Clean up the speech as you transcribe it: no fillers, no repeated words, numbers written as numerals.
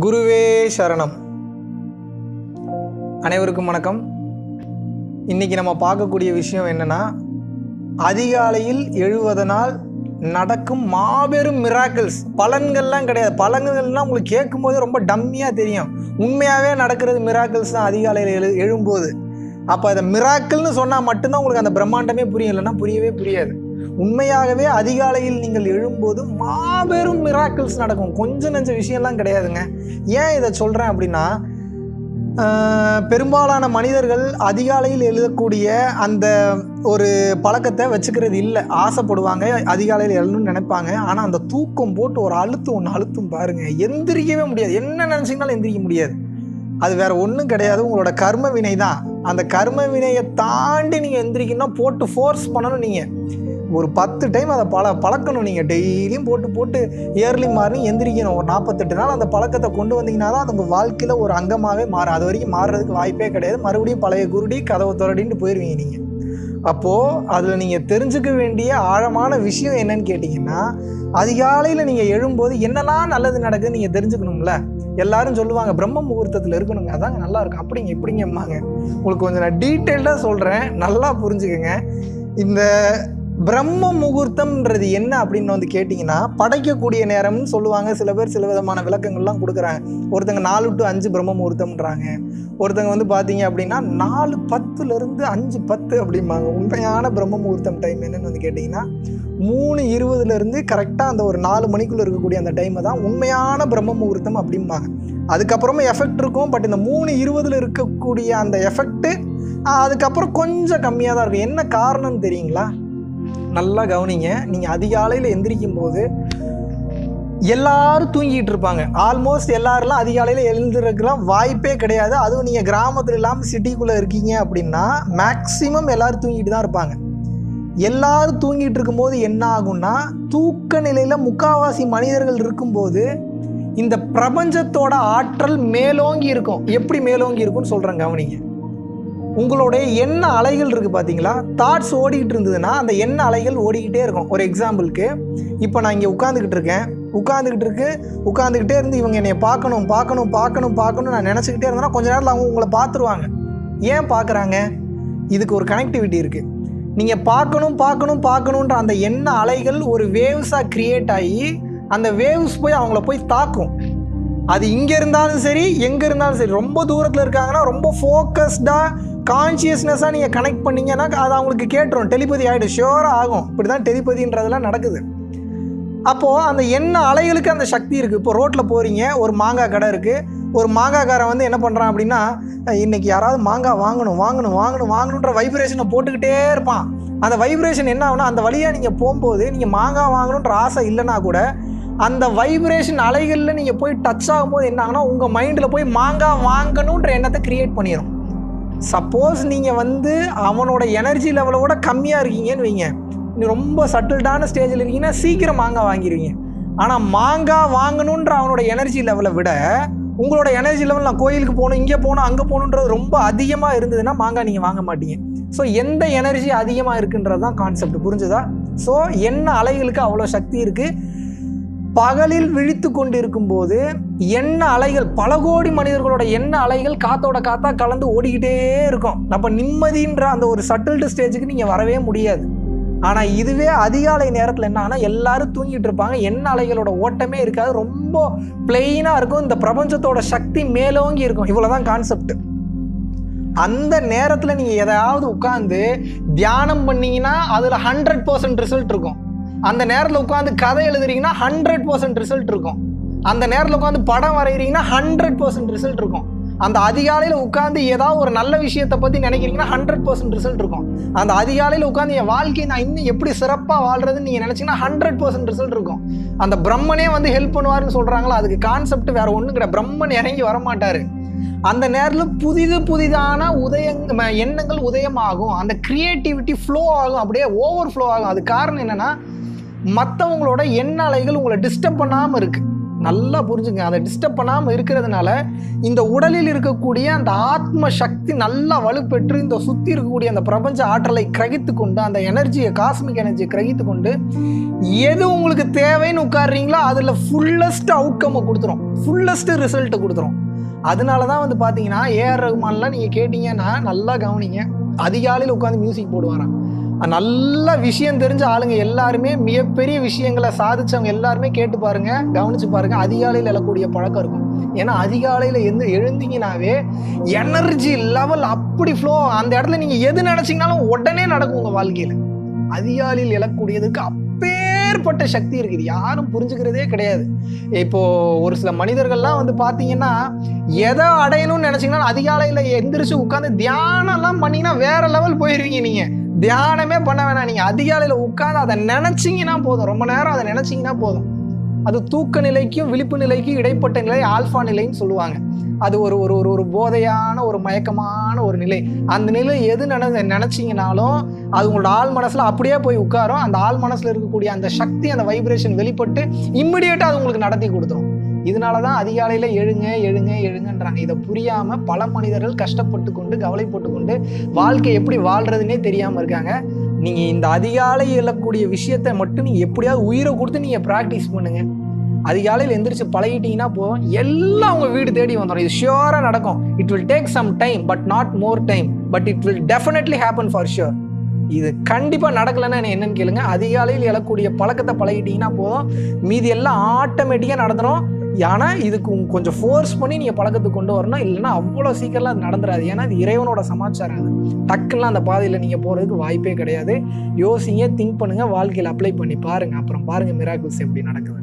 குருவே சரணம். அனைவருக்கும் வணக்கம். இன்னைக்கு நம்ம பார்க்கக்கூடிய விஷயம் என்னன்னா, அதிகாலையில் எழுவதனால் நடக்கும் மாபெரும் மிராக்கிள்ஸ். பலன்கள்லாம் கிடையாது. பலன்கள்லாம் உங்களுக்கு கேட்கும்போது ரொம்ப டம்மியாக தெரியும். உண்மையாகவே நடக்கிறது மிராக்கிள்ஸ் தான் அதிகாலையில் எழும்போது. அப்போ அதை மிராக்கிள்னு சொன்னால் மட்டும்தான் உங்களுக்கு அந்த பிரம்மாண்டமே புரியும், இல்லைன்னா புரியவே புரியாது. உண்மையாகவே அதிகாலையில் நீங்கள் எழும்போது மாபெரும் மிராக்கிள்ஸ் நடக்கும். கொஞ்சம் நெஞ்ச விஷயம்லாம் கிடையாதுங்க. ஏன் இதை சொல்கிறேன் அப்படின்னா, பெரும்பாலான மனிதர்கள் அதிகாலையில் எழுதக்கூடிய அந்த ஒரு பழக்கத்தை வச்சுக்கிறது இல்லை. ஆசைப்படுவாங்க, அதிகாலையில் எழுதணும்னு நினைப்பாங்க. ஆனால் அந்த தூக்கம் போட்டு ஒரு அழுத்தும் பாருங்கள், எந்திரிக்கவே முடியாது. என்ன நினச்சிங்கனாலும் எந்திரிக்க முடியாது. அது வேறு ஒன்றும் கிடையாது, உங்களோட கர்ம வினை தான். அந்த கர்ம வினையை தாண்டி நீங்கள் எந்திரிக்கணும்னா போட்டு ஃபோர்ஸ் பண்ணணும். நீங்கள் ஒரு 10 டைம் அதை பழக்கணும். நீங்கள் டெய்லியும் போட்டு இயர்லி மார்னிங் எந்திரிக்கணும். ஒரு 48 நாள் அந்த பழக்கத்தை கொண்டு வந்தீங்கன்னா தான் அது உங்கள் வாழ்க்கையில் ஒரு அங்கமாகவே மாறும். அது வரைக்கும் மாறுறதுக்கு வாய்ப்பே கிடையாது. மறுபடியும் பழைய குருடி கதவை திறடின்னு போயிடுவீங்க நீங்கள். அப்போது அதில் நீங்கள் தெரிஞ்சுக்க வேண்டிய ஆழமான விஷயம் என்னன்னு கேட்டிங்கன்னா, அதிகாலையில் நீங்கள் எழும்போது என்னெல்லாம் நல்லது நடக்குதுன்னு நீங்கள் தெரிஞ்சுக்கணும்ல. எல்லாரும் சொல்லுவாங்க பிரம்ம முகூர்த்தத்தில் இருக்கணுங்க, அதாங்க நல்லா இருக்கும், அப்படிங்க இப்படிங்கம்மாங்க. உங்களுக்கு கொஞ்சம் நான் டீட்டெயில்டாக சொல்கிறேன், நல்லா புரிஞ்சுக்கோங்க. இந்த பிரம்ம முகூர்த்தம்ன்றது என்ன அப்படின்னு வந்து கேட்டிங்கன்னா, படைக்கக்கூடிய நேரம்னு சொல்லுவாங்க. சில பேர் சில விதமான விளக்கங்கள்லாம் கொடுக்குறாங்க. ஒருத்தங்க 4 to 5 பிரம்ம முகூர்த்தம்ன்றாங்க. ஒருத்தங்க வந்து பார்த்தீங்க அப்படின்னா 4:10 5:10 அப்படிம்பாங்க. உண்மையான பிரம்ம முகூர்த்தம் டைம் என்னன்னு வந்து கேட்டிங்கன்னா 3:20 கரெக்டாக அந்த ஒரு 4 மணிக்குள்ளே இருக்கக்கூடிய அந்த டைமை தான் உண்மையான பிரம்ம முகூர்த்தம் அப்படிம்பாங்க. அதுக்கப்புறமா எஃபெக்ட் இருக்கும். பட் இந்த 3:20 இருக்கக்கூடிய அந்த எஃபெக்ட்டு அதுக்கப்புறம் கொஞ்சம் கம்மியாக தான் இருக்கும். என்ன காரணம்னு தெரியுங்களா? நல்லா கவனிங்க. நீங்கள் அதிகாலையில் எந்திரிக்கும் போது எல்லாரும் தூங்கிட்டு இருப்பாங்க. ஆல்மோஸ்ட் எல்லாரெல்லாம் அதிகாலையில் எழுந்திருக்கலாம் வாய்ப்பே கிடையாது. அதுவும் நீங்கள் கிராமத்தில் இல்லாமல் சிட்டிக்குள்ளே இருக்கீங்க அப்படின்னா மேக்சிமம் எல்லோரும் தூங்கிட்டு தான் இருப்பாங்க. எல்லாரும் தூங்கிட்டு இருக்கும்போது என்ன ஆகும்னா, தூக்க நிலையில் முக்கால்வாசி மனிதர்கள் இருக்கும்போது இந்த பிரபஞ்சத்தோட ஆற்றல் மேலோங்கி இருக்கும். எப்படி மேலோங்கி இருக்கும்னு சொல்கிறேன், கவனிங்க. உங்களுடைய எண்ண அலைகள் இருக்குது பார்த்தீங்களா? தாட்ஸ் ஓடிக்கிட்டு இருந்ததுன்னா அந்த எண்ண அலைகள் ஓடிக்கிட்டே இருக்கும். ஒரு எக்ஸாம்பிளுக்கு, இப்போ நான் இங்கே உட்காந்துக்கிட்டே இருந்து இவங்க என்னை பார்க்கணும் நான் நினச்சிக்கிட்டே இருந்தேன்னா கொஞ்ச நேரத்தில் அவங்க உங்களை பார்த்துருவாங்க. ஏன் பார்க்குறாங்க? இதுக்கு ஒரு கனெக்டிவிட்டி இருக்குது. நீங்கள் பார்க்கணுன்ற அந்த எண்ண அலைகள் ஒரு வேவ்ஸாக க்ரியேட் ஆகி அந்த வேவ்ஸ் போய் அவங்கள போய் தாக்கும். அது இங்கே இருந்தாலும் சரி, எங்கே இருந்தாலும் சரி. ரொம்ப தூரத்தில் இருக்காங்கன்னா ரொம்ப ஃபோக்கஸ்டாக கான்ஷியஸ்னஸாக நீங்கள் கனெக்ட் பண்ணிங்கன்னா அது அவங்களுக்கு கேட்டுரும். டெலிபதி ஆகிடும், ஷியோராக ஆகும். இப்படி தான் டெலிபதின்றதெல்லாம் நடக்குது. அப்போது அந்த எண்ண அலைகளுக்கு அந்த சக்தி இருக்குது. இப்போ ரோட்டில் போகிறீங்க, ஒரு மாங்காய் கடை இருக்குது. ஒரு மாங்காய்காரன் வந்து என்ன பண்ணுறான் அப்படின்னா, இன்றைக்கி யாராவது மாங்காய் வாங்கணுன்ற வைப்ரேஷனை போட்டுக்கிட்டே இருப்பான். அந்த வைப்ரேஷன் என்ன ஆகுனா, அந்த வழியாக நீங்கள் போகும்போது நீங்கள் மாங்காய் வாங்கணுன்ற ஆசை இல்லைன்னா கூட அந்த வைப்ரேஷன் அலைகளில் நீங்கள் போய் டச் ஆகும்போது என்ன ஆகுனா, உங்கள் மைண்டில் போய் மாங்காய் வாங்கணுன்ற எண்ணத்தை க்ரியேட் பண்ணிடும். சப்போஸ் நீங்கள் வந்து அவனோட எனர்ஜி லெவலோட கம்மியாக இருக்கீங்கன்னு வைங்க, நீ ரொம்ப சட்டில்டான ஸ்டேஜில் இருக்கீங்கன்னா சீக்கிரம் மாங்காய் வாங்கிடுவீங்க. ஆனால் மாங்காய் வாங்கணுன்ற அவனோட எனர்ஜி லெவலை விட உங்களோட எனர்ஜி லெவல், நான் கோயிலுக்கு போகணும், இங்கே போகணும், அங்கே போகணுன்றது ரொம்ப அதிகமாக இருந்ததுன்னா மாங்காய் நீங்கள் வாங்க மாட்டீங்க. ஸோ எந்த எனர்ஜி அதிகமாக இருக்குன்றது தான் கான்செப்ட். புரிஞ்சுதா? ஸோ எண்ண அலைகளுக்கு அவ்வளோ சக்தி இருக்குது. பகலில் விழித்து கொண்டு இருக்கும்போது எண்ண அலைகள், பல கோடி மனிதர்களோட எண்ண அலைகள் காத்தா கலந்து ஓடிக்கிட்டே இருக்கும். அப்போ நிம்மதின்ற அந்த ஒரு சட்டில்டு ஸ்டேஜுக்கு நீங்கள் வரவே முடியாது. ஆனால் இதுவே அதிகாலை நேரத்தில் என்ன ஆகுனா, எல்லாரும் தூங்கிட்டு இருப்பாங்க, எண்ண அலைகளோட ஓட்டமே இருக்காது, ரொம்ப பிளெயினாக இருக்கும். இந்த பிரபஞ்சத்தோட சக்தி மேலோங்கி இருக்கும். இவ்வளோதான் கான்செப்ட். அந்த நேரத்தில் நீங்கள் எதாவது உட்காந்து தியானம் பண்ணிங்கன்னா அதில் 100% ரிசல்ட் இருக்கும். அந்த நேரத்தில் உட்காந்து கதை எழுதுறீங்கன்னா 100% ரிசல்ட் இருக்கும். அந்த நேரத்தில் உட்காந்து படம் வரைகிறீங்கன்னா 100% ரிசல்ட் இருக்கும். அந்த அதிகாலையில் உட்காந்து ஏதாவது ஒரு நல்ல விஷயத்தை பற்றி நினைக்கிறீங்கன்னா 100% ரிசல்ட் இருக்கும். அந்த அதிகாலையில் உட்காந்து என் வாழ்க்கையை நான் இன்னும் எப்படி சிறப்பாக வாழ்கிறதுன்னு நீங்கள் நினச்சிங்கன்னா 100% ரிசல்ட் இருக்கும். அந்த பிரம்மனே வந்து ஹெல்ப் பண்ணுவார்னு சொல்கிறாங்களா, அதுக்கு கான்செப்ட் வேறு ஒன்றும் கிடையாது. பிரம்மன் இறங்கி வரமாட்டார். அந்த நேரத்தில் புதிதான எண்ணங்கள் உதயமாகும். அந்த கிரியேட்டிவிட்டி ஃப்ளோ ஆகும், அப்படியே ஓவர் ஃப்ளோ ஆகும். அது காரணம் என்னென்னா, மற்றவங்களோட எண்ண அலைகள் உங்களை டிஸ்டர்ப் பண்ணாமல் இருக்குது. நல்லா புரிஞ்சுங்க. அதை டிஸ்டர்ப் பண்ணாமல் இருக்கிறதுனால இந்த உடலில் இருக்கக்கூடிய அந்த ஆத்ம சக்தி நல்லா வலுப்பெற்று இந்த சுற்றி இருக்கக்கூடிய அந்த பிரபஞ்ச ஆற்றலை கிரகித்து கொண்டு, அந்த எனர்ஜியை, காஸ்மிக் எனர்ஜியை கிரகித்து கொண்டு, எது உங்களுக்கு தேவைன்னு உட்காடுறீங்களோ அதில் ஃபுல்லஸ்ட் அவுட்கம்மை கொடுத்துரும், ஃபுல்லஸ்ட் ரிசல்ட்டை கொடுத்துரும். அதனால தான் வந்து பார்த்தீங்கன்னா ஏஆர் ரஹ்மான்லாம் நீங்கள் கேட்டிங்கன்னா நல்லா கவனிங்க, அதிகாலையில் உட்காந்து மியூசிக் போடுவாராம். நல்ல விஷயம் தெரிஞ்ச ஆளுங்க எல்லாருமே, மிகப்பெரிய விஷயங்களை சாதிச்சவங்க எல்லாருமே கேட்டு பாருங்க, கவனிச்சு பாருங்க, அதிகாலையில் எழக்கூடிய பழக்கம் இருக்கும். ஏன்னா அதிகாலையில் எழுந்தீங்கன்னாவே எனர்ஜி லெவல் அப்படி ஃப்ளோ, அந்த இடத்துல நீங்க எது நினைச்சீங்கனாலும் உடனே நடக்கும் உங்க வாழ்க்கையில. அதிகாலையில் எழக்கூடியதுக்கு அப்பேற்பட்ட சக்தி இருக்குது, யாரும் புரிஞ்சுக்கிறதே கிடையாது. இப்போ ஒரு சில மனிதர்கள்லாம் வந்து பாத்தீங்கன்னா எதை அடையணும்னு நினைச்சீங்கன்னா அதிகாலையில எந்திரிச்சு உட்காந்து தியானம் எல்லாம் பண்ணீங்கன்னா வேற லெவல் போயிருவீங்க. நீங்க தியானமே பண்ண வேணாம், நீங்க அதிகாலையில உட்காந்து அதை நினைச்சீங்கன்னா போதும், ரொம்ப நேரம் அதை நினைச்சீங்கன்னா போதும். அது தூக்க நிலைக்கும் விழிப்பு நிலைக்கும் இடைப்பட்ட நிலை ஆல்பா நிலைன்னு சொல்லுவாங்க. அது ஒரு ஒரு ஒரு போதையான ஒரு மயக்கமான ஒரு நிலை. அந்த நிலை எது நினைச்சீங்கனாலும் அது உங்களோட ஆள் மனசுல அப்படியே போய் உட்காரும். அந்த ஆள் மனசுல இருக்கக்கூடிய அந்த சக்தி, அந்த வைப்ரேஷன் வெளிப்பட்டு இம்மிடியேட்டா அது உங்களுக்கு நடத்தி கொடுத்துரும். இதனாலதான் அதிகாலையில எழுங்க எழுங்க எழுங்கன்றாங்க. இதை புரியாம பல மனிதர்கள் கஷ்டப்பட்டு கொண்டு, கவலைப்பட்டு கொண்டு, வாழ்க்கை எப்படி வாழ்றதுன்னே தெரியாம இருக்காங்க. நீங்க இந்த அதிகாலை எழக்கூடிய விஷயத்தை மட்டும் நீங்க எப்படியாவது உயிரை கொடுத்து நீங்க பிராக்டிஸ் பண்ணுங்க. அதிகாலையில் எந்திரிச்சு பழகிட்டீங்கன்னா போதும், எல்லாம் உங்க வீடு தேடி வந்துடும். இது ஷியோரா நடக்கும். It will take some time, but not more time, but it will definitely happen for sure. இது கண்டிப்பா நடக்கலன்னா என்னன்னு கேளுங்க. அதிகாலையில் எழக்கூடிய பழக்கத்தை பழகிட்டீங்கன்னா போதும், மீதி எல்லாம் ஆட்டோமேட்டிக்கா நடந்துடும். ஆனா இதுக்கு கொஞ்சம் ஃபோர்ஸ் பண்ணி நீங்க பழக்கத்தை கொண்டு வரணும், இல்லைன்னா அவ்வளோ சீக்கிரம் அது நடந்துடாது. ஏன்னா இது இறைவனோட சமாச்சாரம். அது டக்குலாம் அந்த பாதையில் நீங்க போறதுக்கு வாய்ப்பே கிடையாது. யோசிங்க, திங்க் பண்ணுங்க, வாழ்க்கையில் அப்ளை பண்ணி பாருங்க, அப்புறம் பாருங்க மிராக்கிள்ஸ் எப்படி நடக்குது.